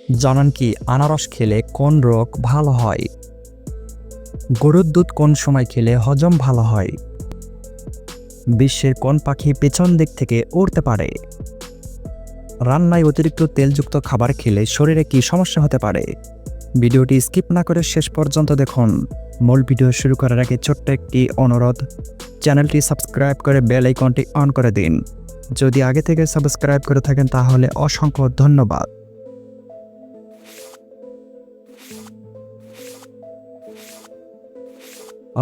জানেন কি আনারস খেলে কোন রোগ ভালো হয়? গরুর দুধ কোন সময় খেলে হজম ভালো হয়? বিশ্বের কোন পাখি পেছন দিক থেকে উড়তে পারে? রান্নায় অতিরিক্ত তেলযুক্ত খাবার খেলে শরীরে কি সমস্যা হতে পারে? ভিডিওটি স্কিপ না করে শেষ পর্যন্ত দেখুন। মূল ভিডিও শুরু করার আগে ছোট্ট একটি অনুরোধ, চ্যানেলটি সাবস্ক্রাইব করে বেল আইকনটি অন করে দিন। যদি আগে থেকে সাবস্ক্রাইব করে থাকেন তাহলে অসংখ্য ধন্যবাদ।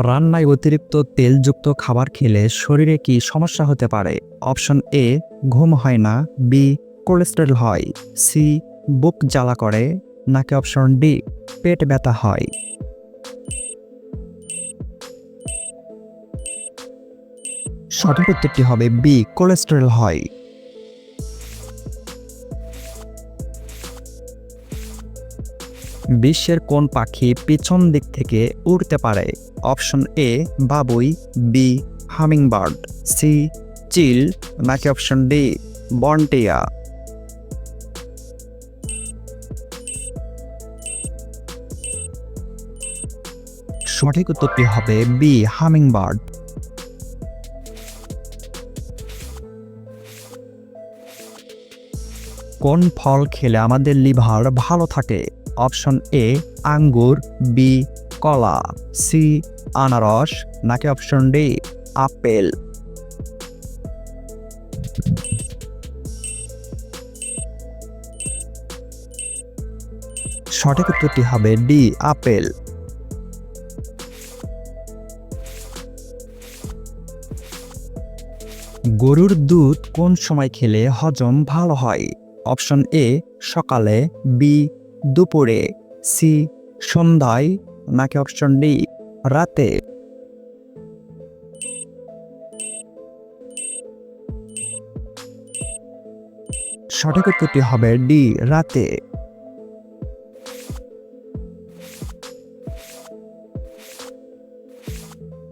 রান্নায় অতিরিক্ত তেলযুক্ত খাবার খেলে শরীরে কি সমস্যা হতে পারে? অপশন এ, ঘুম হয় না, বি, কোলেস্টেরল হয়, সি, বুক জ্বালা করে, নাকি অপশন ডি, পেট ব্যথা হয়? সঠিক উত্তরটি হবে বি, কোলেস্টেরল হয়। বিশ্বের কোন পাখি পিছন দিক থেকে উড়তে পারে? অপশন এ, বাবুই, বি, হামিংবার্ড, সি, চিল, নাকি অপশন ডি, বনটিয়া? সঠিক উত্তরটি হবে বি, হামিংবার্ড। কোন ফল খেলে আমাদের লিভার ভালো থাকে? অপশন এ, আঙ্গুর, বি, কলা, সি, আনারস, নাকি অপশন ডি, আপেল? সঠিক উত্তরটি হবে ডি, আপেল। গরুর দুধ কোন সময় খেলে হজম ভালো হয়? অপশন এ, সকালে, বি, দুপুরে, সি, সন্ধ্যায়, নাকি অপশন ডি, রাতে? সঠিক উত্তরটি হবে ডি, রাতে।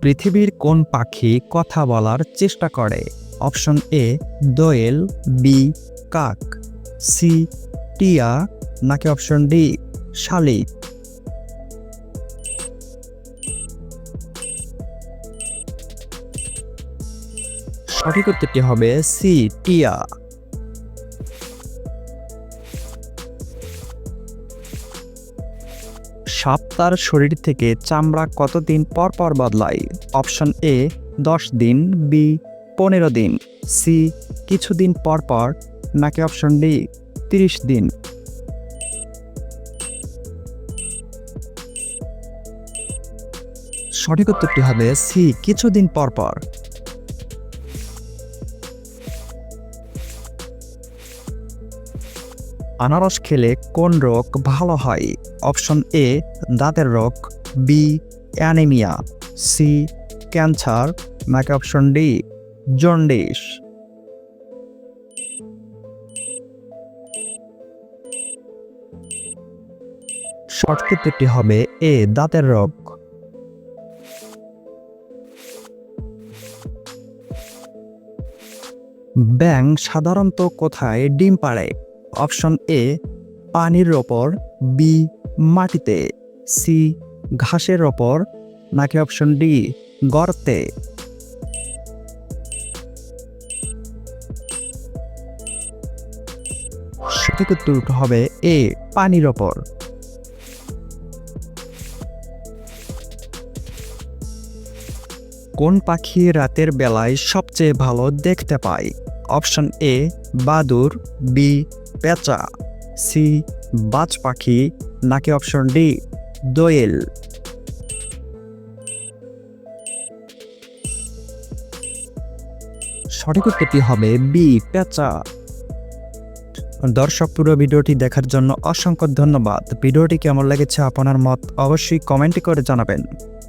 পৃথিবীর কোন পাখি কথা বলার চেষ্টা করে? অপশন এ, দোয়েল, বি, কাক, সি, টিয়া, নাকি অপশন ডি, শালিক? সঠিক উত্তরটি হবে সি, টিয়া। সাপ তার শরীর থেকে চামড়া কতদিন পর পর বদলায়? অপশন এ, 10 দিন, বি, 15 দিন, সি, কিছুদিন পর পর, নাকি অপশন ডি, 30 দিন? সঠিক উত্তরটি হবে সি, কিছুদিন পর পর। আনারস খেলে কোন রোগ ভালো হয়? অপশন এ, দাঁতের রোগ, বি, অ্যানিমিয়া, সি, ক্যান্সার, নাকি অপশন ডি, জন্ডিস? সঠিক উত্তরটি হবে এ, দাঁতের রোগ। ব্যাঙ সাধারণত কোথায় ডিম পাড়ে? অপশন এ, পানির ওপর, বি, মাটিতে, সি, ঘাসের ওপর, নাকি অপশন ডি, গর্তে? সঠিক উত্তর হবে এ, পানির ওপর। কোন পাখি রাতের বেলায় সবচেয়ে ভালো দেখতে পায়? অপশন এ, বাদুর, বি, পেঁচা, সি, বাজ পাখি, নাকি অপশন ডি, দোয়েল? সঠিক উত্তরটি হবে বি, পেঁচা। দর্শক, পুরো ভিডিওটি দেখার জন্য অসংখ্য ধন্যবাদ। ভিডিওটি কেমন লেগেছে আপনার মত অবশ্যই কমেন্ট করে জানাবেন।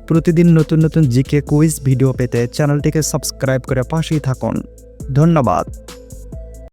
প্রতিদিন নতুন নতুন জিকে কুইজ ভিডিও পেতে চ্যানেলটিকে সাবস্ক্রাইব করে পাশেই থাকুন। ধন্যবাদ।